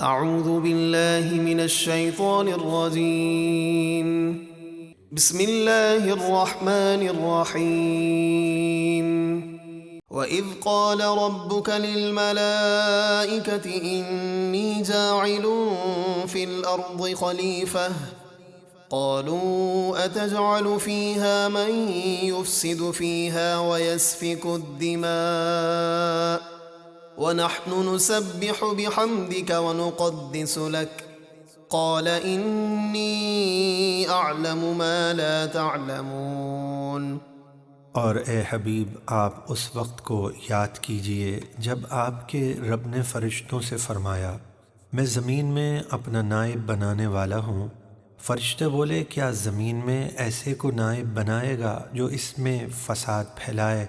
اعوذ باللہ من الشیطان الرجیم بسم اللہ الرحمن الرحیم وَإِذْ قَالَ رَبُّكَ لِلْمَلَائِكَةِ إِنِّي جَاعِلٌ فِي الْأَرْضِ خَلِيفَةً قَالُوا أَتَجْعَلُ فِيهَا مَن يُفْسِدُ فِيهَا وَيَسْفِكُ الدِّمَاءَ وَنَحْنُ نُسَبِّحُ بِحَمْدِكَ وَنُقَدِّسُ لَكَ قَالَ إِنِّي أَعْلَمُ مَا لَا تَعْلَمُونَ۔ اور اے حبیب آپ اس وقت کو یاد کیجئے جب آپ کے رب نے فرشتوں سے فرمایا میں زمین میں اپنا نائب بنانے والا ہوں۔ فرشتے بولے کیا زمین میں ایسے کو نائب بنائے گا جو اس میں فساد پھیلائے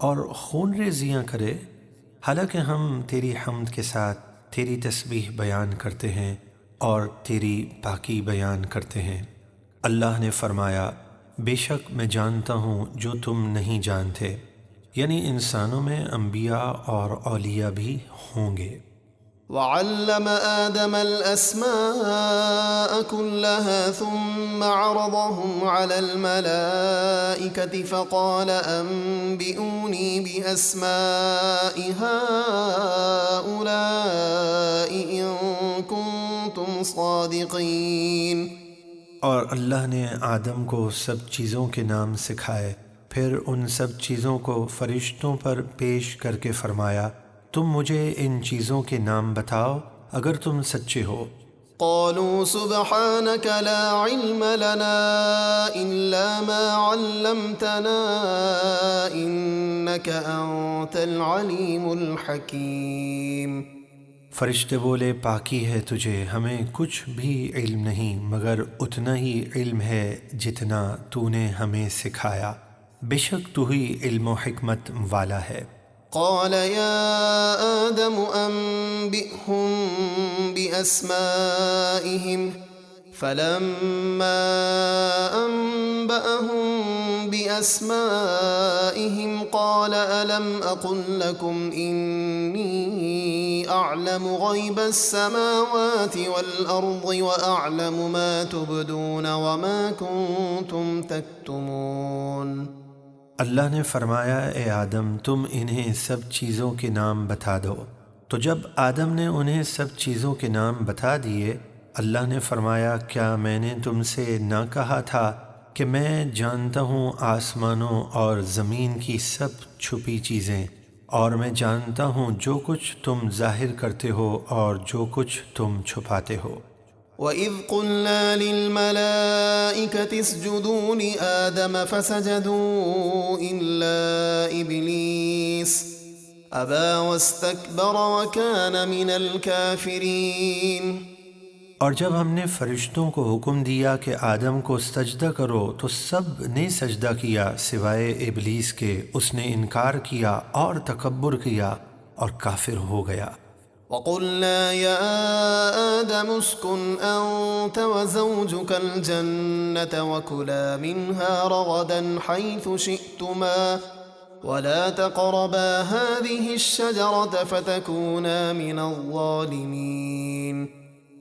اور خون ریزیاں کرے؟ حالانکہ ہم تیری حمد کے ساتھ تیری تسبیح بیان کرتے ہیں اور تیری پاکی بیان کرتے ہیں۔ اللہ نے فرمایا بے شک میں جانتا ہوں جو تم نہیں جانتے، یعنی انسانوں میں انبیاء اور اولیاء بھی ہوں گے۔ وَعَلَّمَ آدَمَ الْأَسْمَاءَ كُلَّهَا ثُمَّ عَرَضَهُمْ عَلَى الْمَلَائِكَةِ فَقَالَ أَنبِئُونِي بِأَسْمَاءِ هَؤُلَاءِ إِن كُنتُمْ صَادِقِينَ۔ اور اللہ نے آدم کو سب چیزوں کے نام سکھائے، پھر ان سب چیزوں کو فرشتوں پر پیش کر کے فرمایا تم مجھے ان چیزوں کے نام بتاؤ اگر تم سچے ہو۔ قالوا سبحانك لا علم لنا إلا ما علمتنا إنك أنت العليم الحكيم۔ فرشتے بولے پاکی ہے تجھے، ہمیں کچھ بھی علم نہیں مگر اتنا ہی علم ہے جتنا تو نے ہمیں سکھایا، بے شک تو ہی علم و حکمت والا ہے۔ قال يا آدم أنبئهم بأسمائهم فلما أنبأهم بأسمائهم قال ألم أقل لكم إني أعلم غيب السماوات والأرض وأعلم ما تبدون وما كنتم تكتمون۔ اللہ نے فرمایا اے آدم تم انہیں سب چیزوں کے نام بتا دو۔ تو جب آدم نے انہیں سب چیزوں کے نام بتا دیے، اللہ نے فرمایا کیا میں نے تم سے نہ کہا تھا کہ میں جانتا ہوں آسمانوں اور زمین کی سب چھپی چیزیں، اور میں جانتا ہوں جو کچھ تم ظاہر کرتے ہو اور جو کچھ تم چھپاتے ہو۔ وَإِذْ قُلْنَا لِلْمَلَائِكَةِ اسْجُدُوا لِآدَمَ فَسَجَدُوا إِلَّا إِبْلِيسَ أَبَى وَاسْتَكْبَرَ وَكَانَ مِنَ الْكَافِرِينَ۔ اور جب ہم نے فرشتوں کو حکم دیا کہ آدم کو سجدہ کرو تو سب نے سجدہ کیا سوائے ابلیس کے، اس نے انکار کیا اور تکبر کیا اور کافر ہو گیا۔ وَقُلْنَا يَا آدَمُ اسْكُنْ أَنْتَ وَزَوْجُكَ الْجَنَّةَ وَكُلَا مِنْهَا رَغَدًا حَيْثُ شِئْتُمَا وَلَا تَقْرَبَا هَذِهِ الشَّجَرَةَ فَتَكُونَا مِنَ الظَّالِمِينَ۔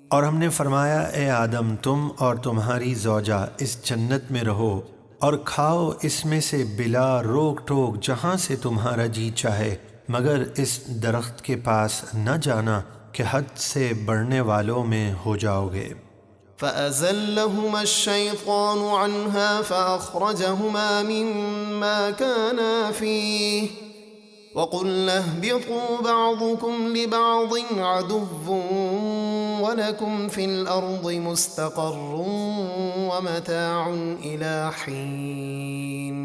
اور ہم نے فرمایا اے آدم تم اور تمہاری زوجہ اس جنت میں رہو اور کھاؤ اس میں سے بلا روک ٹوک جہاں سے تمہارا جی چاہے، مگر اس درخت کے پاس نہ جانا کہ حد سے بڑھنے والوں میں ہو جاؤ گے۔ فَأَزَلَّهُمَا الشَّيْطَانُ عَنْهَا فَأَخْرَجَهُمَا مِمَّا كَانَا فِيهِ وَقُلْنَا اهْبِطُوا بَعْضُكُمْ لِبَعْضٍ عَدُوٌّ وَلَكُمْ فِي الْأَرْضِ مُسْتَقَرٌّ وَمَتَاعٌ إِلَى حِينٍ۔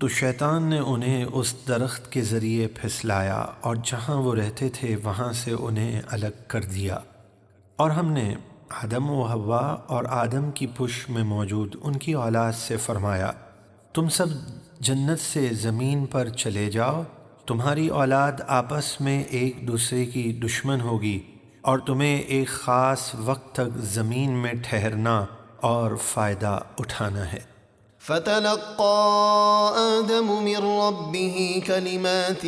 تو شیطان نے انہیں اس درخت کے ذریعے پھسلایا اور جہاں وہ رہتے تھے وہاں سے انہیں الگ کر دیا، اور ہم نے آدم و حوا اور آدم کی پش میں موجود ان کی اولاد سے فرمایا تم سب جنت سے زمین پر چلے جاؤ، تمہاری اولاد آپس میں ایک دوسرے کی دشمن ہوگی اور تمہیں ایک خاص وقت تک زمین میں ٹھہرنا اور فائدہ اٹھانا ہے۔ فَتَلَقَّى آدَمُ مِن رَّبِّهِ كَلِمَاتٍ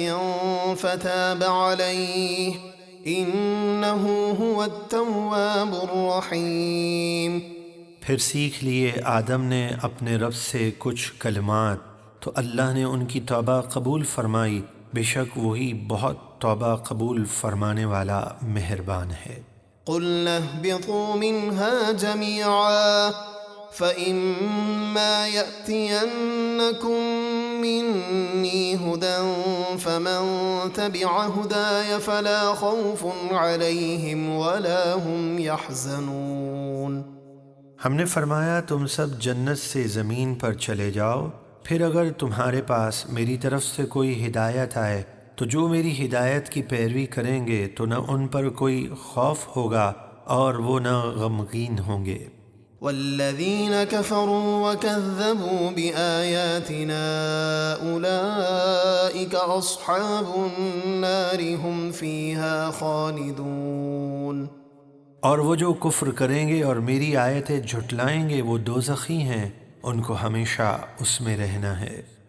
فَتَابَ عَلَيْهِ إنه هو التواب الرحيم۔ پھر سیکھ لیے آدم نے اپنے رب سے کچھ کلمات، تو اللہ نے ان کی توبہ قبول فرمائی، بے شک وہی بہت توبہ قبول فرمانے والا مہربان ہے۔ قُلْنَا اهْبِطُوا مِنْهَا جَمِيعًا فَإِمَّا يَأْتِيَنَّكُم مِّنِّي هُدًى فَمَن تَبِعَ هُدَايَ فَلَا خَوْفٌ عَلَيْهِمْ وَلَا هُمْ يَحْزَنُونَ۔ ہم نے فرمایا تم سب جنت سے زمین پر چلے جاؤ، پھر اگر تمہارے پاس میری طرف سے کوئی ہدایت آئے تو جو میری ہدایت کی پیروی کریں گے تو نہ ان پر کوئی خوف ہوگا اور وہ نہ غمگین ہوں گے۔ والذین کفروا وکذبوا بآیاتنا اولئک اصحاب النار هم فیہا خالدون۔ اور وہ جو کفر کریں گے اور میری آیتیں جھٹلائیں گے وہ دوزخی ہیں، ان کو ہمیشہ اس میں رہنا ہے۔